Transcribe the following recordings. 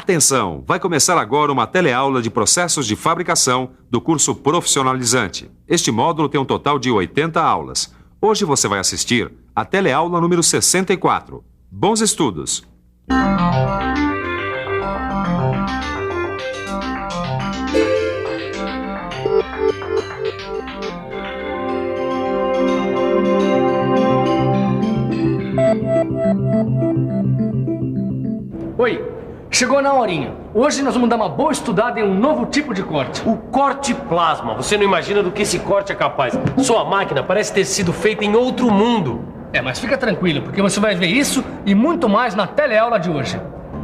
Atenção! Vai começar agora uma teleaula de processos de fabricação do curso profissionalizante. Este módulo tem um total de 80 aulas. Hoje você vai assistir a teleaula número 64. Bons estudos! Oi, chegou na horinha. Hoje nós vamos dar uma boa estudada em um novo tipo de corte. O corte plasma. Você não imagina do que esse corte é capaz. Sua máquina parece ter sido feita em outro mundo. Mas fica tranquilo, porque você vai ver isso e muito mais na teleaula de hoje.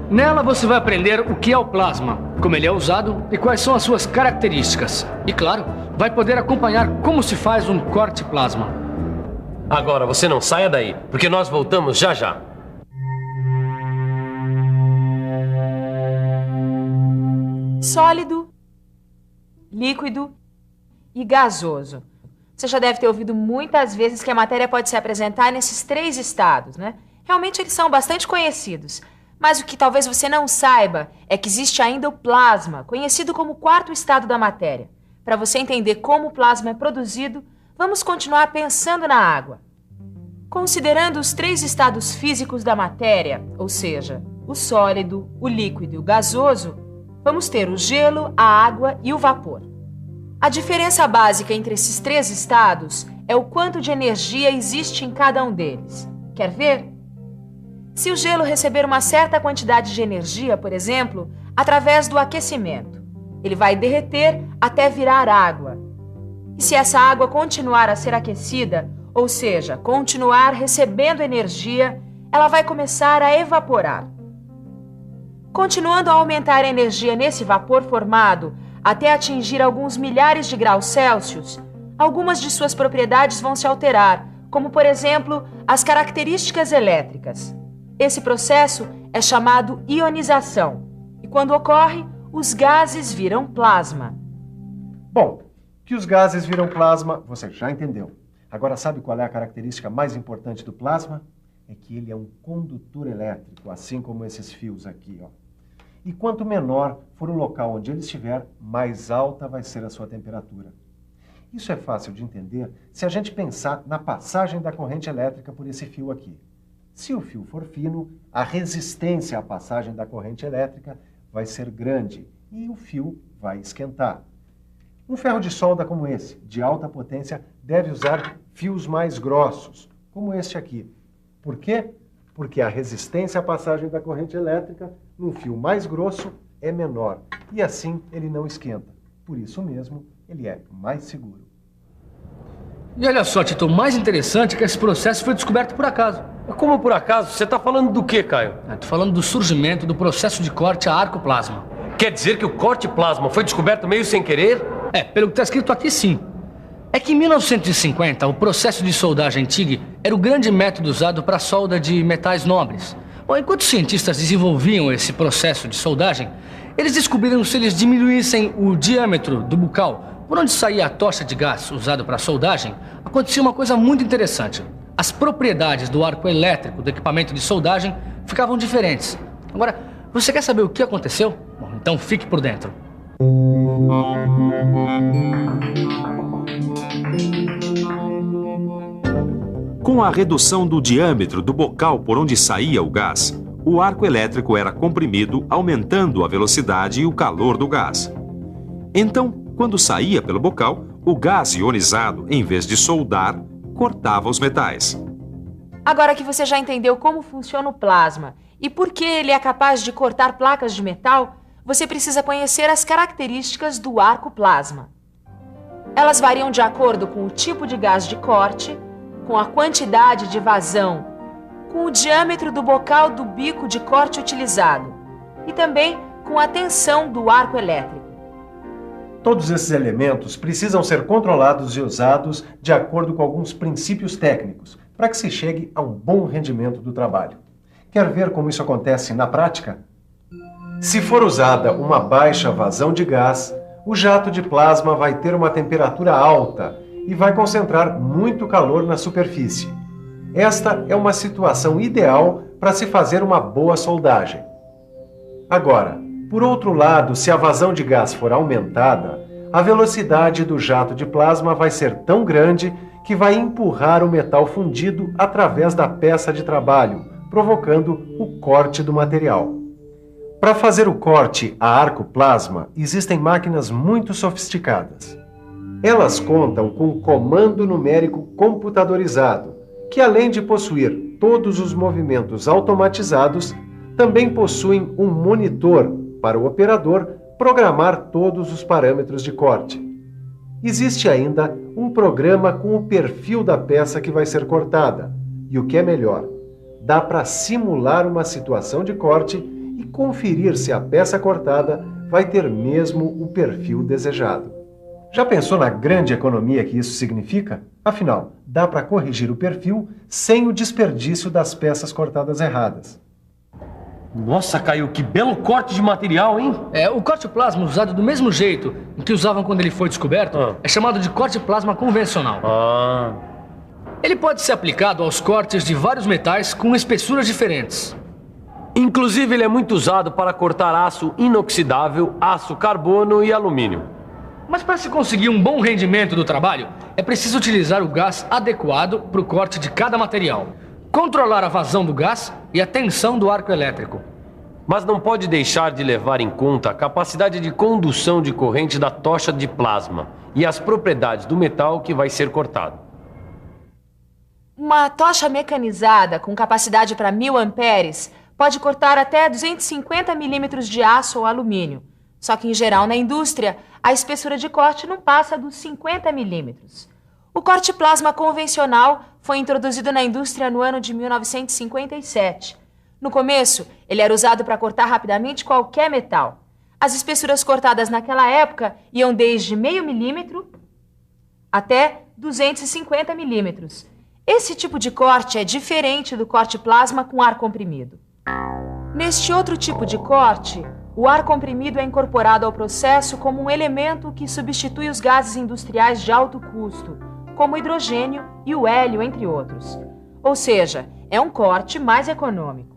Nela você vai aprender o que é o plasma, como ele é usado e quais são as suas características. E claro, vai poder acompanhar como se faz um corte plasma. Agora você não saia daí, porque nós voltamos já já. Sólido, líquido e gasoso. Você já deve ter ouvido muitas vezes que a matéria pode se apresentar nesses 3 estados, né? Realmente eles são bastante conhecidos. Mas o que talvez você não saiba é que existe ainda o plasma, conhecido como o 4º estado da matéria. Para você entender como o plasma é produzido, vamos continuar pensando na água. Considerando os 3 estados físicos da matéria, ou seja, o sólido, o líquido e o gasoso, vamos ter o gelo, a água e o vapor. A diferença básica entre esses 3 estados é o quanto de energia existe em cada um deles. Quer ver? Se o gelo receber uma certa quantidade de energia, por exemplo, através do aquecimento, ele vai derreter até virar água. E se essa água continuar a ser aquecida, ou seja, continuar recebendo energia, ela vai começar a evaporar. Continuando a aumentar a energia nesse vapor formado até atingir alguns milhares de graus Celsius, algumas de suas propriedades vão se alterar, como, por exemplo, as características elétricas. Esse processo é chamado ionização, e quando ocorre, os gases viram plasma. Bom, que os gases viram plasma, você já entendeu. Agora, sabe qual é a característica mais importante do plasma? É que ele é um condutor elétrico, assim como esses fios aqui, ó. E quanto menor for o local onde ele estiver, mais alta vai ser a sua temperatura. Isso é fácil de entender se a gente pensar na passagem da corrente elétrica por esse fio aqui. Se o fio for fino, a resistência à passagem da corrente elétrica vai ser grande e o fio vai esquentar. Um ferro de solda como esse, de alta potência, deve usar fios mais grossos, como este aqui. Por quê? Porque a resistência à passagem da corrente elétrica num fio mais grosso é menor e assim ele não esquenta. Por isso mesmo, ele é mais seguro. E olha só, Tito, o mais interessante é que esse processo foi descoberto por acaso. Como por acaso? Você está falando do quê, Caio? Estou falando do surgimento do processo de corte a arco plasma. Quer dizer que o corte plasma foi descoberto meio sem querer? Pelo que está escrito aqui, sim. É que em 1950, o processo de soldagem TIG era o grande método usado para a solda de metais nobres. Bom, enquanto os cientistas desenvolviam esse processo de soldagem, eles descobriram se eles diminuíssem o diâmetro do bucal, por onde saía a tocha de gás usada para a soldagem, acontecia uma coisa muito interessante. As propriedades do arco elétrico do equipamento de soldagem ficavam diferentes. Agora, você quer saber o que aconteceu? Bom, então fique por dentro. Com a redução do diâmetro do bocal por onde saía o gás, o arco elétrico era comprimido, aumentando a velocidade e o calor do gás. Então, quando saía pelo bocal, o gás ionizado, em vez de soldar, cortava os metais. Agora que você já entendeu como funciona o plasma e por que ele é capaz de cortar placas de metal, você precisa conhecer as características do arco plasma. Elas variam de acordo com o tipo de gás de corte, com a quantidade de vazão, com o diâmetro do bocal do bico de corte utilizado e também com a tensão do arco elétrico. Todos esses elementos precisam ser controlados e usados de acordo com alguns princípios técnicos, para que se chegue a um bom rendimento do trabalho. Quer ver como isso acontece na prática? Se for usada uma baixa vazão de gás, o jato de plasma vai ter uma temperatura alta e vai concentrar muito calor na superfície. Esta é uma situação ideal para se fazer uma boa soldagem. Agora, Por outro lado, se a vazão de gás for aumentada, a velocidade do jato de plasma vai ser tão grande que vai empurrar o metal fundido através da peça de trabalho, provocando o corte do material. Para fazer o corte a arco plasma, existem máquinas muito sofisticadas. Elas contam com um comando numérico computadorizado, que além de possuir todos os movimentos automatizados, também possuem um monitor para o operador programar todos os parâmetros de corte. Existe ainda um programa com o perfil da peça que vai ser cortada, e o que é melhor, dá para simular uma situação de corte e conferir se a peça cortada vai ter mesmo o perfil desejado. Já pensou na grande economia que isso significa? Afinal, dá para corrigir o perfil sem o desperdício das peças cortadas erradas. Nossa, Caio, que belo corte de material, hein? O corte plasma usado do mesmo jeito em que usavam quando ele foi descoberto é chamado de corte plasma convencional. Ele pode ser aplicado aos cortes de vários metais com espessuras diferentes. Inclusive, ele é muito usado para cortar aço inoxidável, aço carbono e alumínio. Mas para se conseguir um bom rendimento do trabalho, é preciso utilizar o gás adequado para o corte de cada material, controlar a vazão do gás e a tensão do arco elétrico. Mas não pode deixar de levar em conta a capacidade de condução de corrente da tocha de plasma e as propriedades do metal que vai ser cortado. Uma tocha mecanizada com capacidade para 1000 amperes pode cortar até 250 milímetros de aço ou alumínio. Só que, em geral, na indústria, a espessura de corte não passa dos 50 milímetros. O corte plasma convencional foi introduzido na indústria no ano de 1957. No começo, ele era usado para cortar rapidamente qualquer metal. As espessuras cortadas naquela época iam desde meio milímetro até 250 milímetros. Esse tipo de corte é diferente do corte plasma com ar comprimido. Neste outro tipo de corte, o ar comprimido é incorporado ao processo como um elemento que substitui os gases industriais de alto custo, como o hidrogênio e o hélio, entre outros. Ou seja, é um corte mais econômico.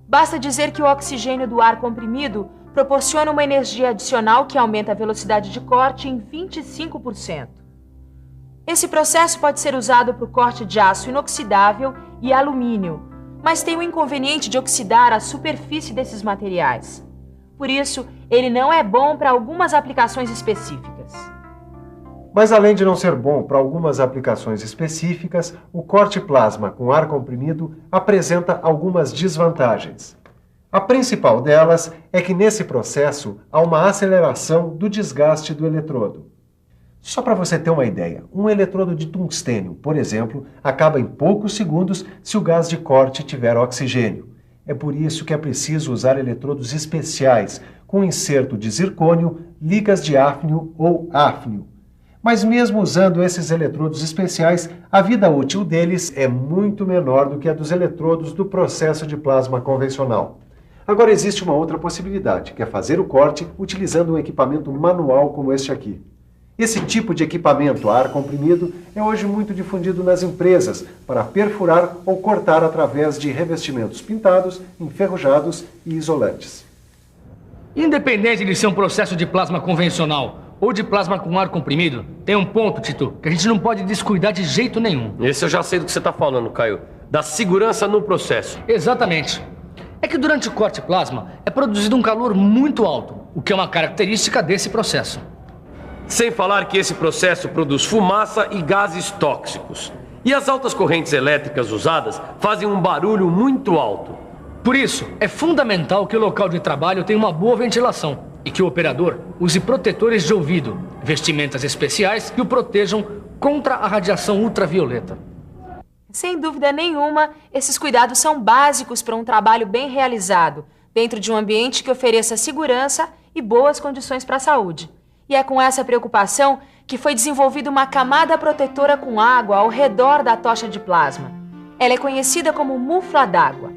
Basta dizer que o oxigênio do ar comprimido proporciona uma energia adicional que aumenta a velocidade de corte em 25%. Esse processo pode ser usado para o corte de aço inoxidável e alumínio, mas tem o inconveniente de oxidar a superfície desses materiais. Por isso, ele não é bom para algumas aplicações específicas. Mas além de não ser bom para algumas aplicações específicas, o corte plasma com ar comprimido apresenta algumas desvantagens. A principal delas é que nesse processo há uma aceleração do desgaste do eletrodo. Só para você ter uma ideia, um eletrodo de tungstênio, por exemplo, acaba em poucos segundos se o gás de corte tiver oxigênio. É por isso que é preciso usar eletrodos especiais, com inserto de zircônio, ligas de hafnio ou áfnio. Mas mesmo usando esses eletrodos especiais, a vida útil deles é muito menor do que a dos eletrodos do processo de plasma convencional. Agora existe uma outra possibilidade, que é fazer o corte utilizando um equipamento manual como este aqui. Esse tipo de equipamento a ar comprimido é hoje muito difundido nas empresas para perfurar ou cortar através de revestimentos pintados, enferrujados e isolantes. Independente de ser um processo de plasma convencional ou de plasma com ar comprimido, tem um ponto, Tito, que a gente não pode descuidar de jeito nenhum. Esse eu já sei do que você está falando, Caio. Da segurança no processo. Exatamente. É que durante o corte plasma é produzido um calor muito alto, o que é uma característica desse processo. Sem falar que esse processo produz fumaça e gases tóxicos. E as altas correntes elétricas usadas fazem um barulho muito alto. Por isso, é fundamental que o local de trabalho tenha uma boa ventilação e que o operador use protetores de ouvido, vestimentas especiais que o protejam contra a radiação ultravioleta. Sem dúvida nenhuma, esses cuidados são básicos para um trabalho bem realizado, dentro de um ambiente que ofereça segurança e boas condições para a saúde. E é com essa preocupação que foi desenvolvida uma camada protetora com água ao redor da tocha de plasma. Ela é conhecida como mufla d'água.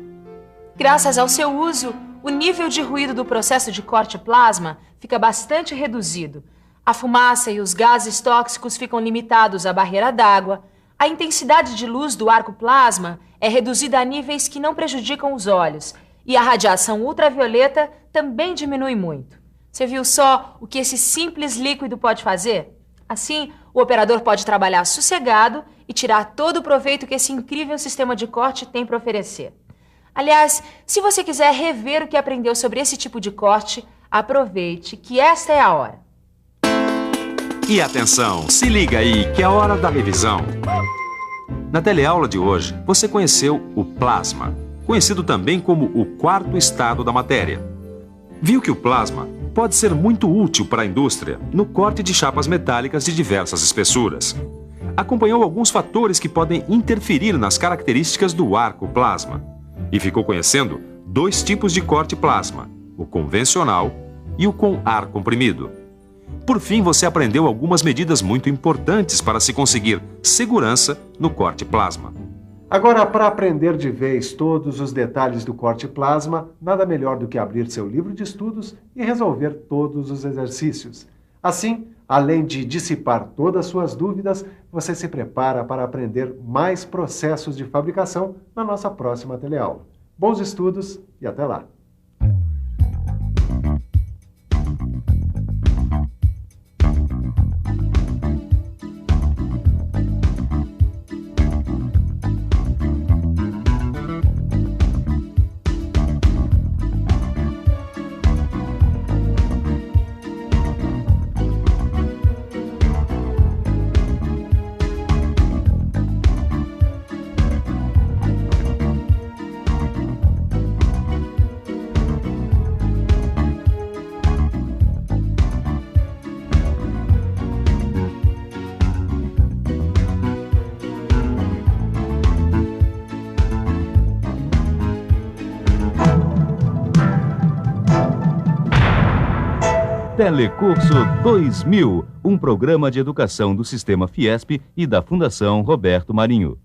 Graças ao seu uso, o nível de ruído do processo de corte plasma fica bastante reduzido. A fumaça e os gases tóxicos ficam limitados à barreira d'água. A intensidade de luz do arco plasma é reduzida a níveis que não prejudicam os olhos. E a radiação ultravioleta também diminui muito. Você viu só o que esse simples líquido pode fazer? Assim, o operador pode trabalhar sossegado e tirar todo o proveito que esse incrível sistema de corte tem para oferecer. Aliás, se você quiser rever o que aprendeu sobre esse tipo de corte, aproveite que esta é a hora. E atenção, se liga aí que é a hora da revisão. Na teleaula de hoje, você conheceu o plasma, conhecido também como o quarto estado da matéria. Viu que o plasma pode ser muito útil para a indústria no corte de chapas metálicas de diversas espessuras. Acompanhou alguns fatores que podem interferir nas características do arco plasma. E ficou conhecendo 2 tipos de corte plasma, o convencional e o com ar comprimido. Por fim, você aprendeu algumas medidas muito importantes para se conseguir segurança no corte plasma. Agora, para aprender de vez todos os detalhes do corte plasma, nada melhor do que abrir seu livro de estudos e resolver todos os exercícios. Assim, além de dissipar todas as suas dúvidas, você se prepara para aprender mais processos de fabricação na nossa próxima teleaula. Bons estudos e até lá! Telecurso 2000, um programa de educação do Sistema Fiesp e da Fundação Roberto Marinho.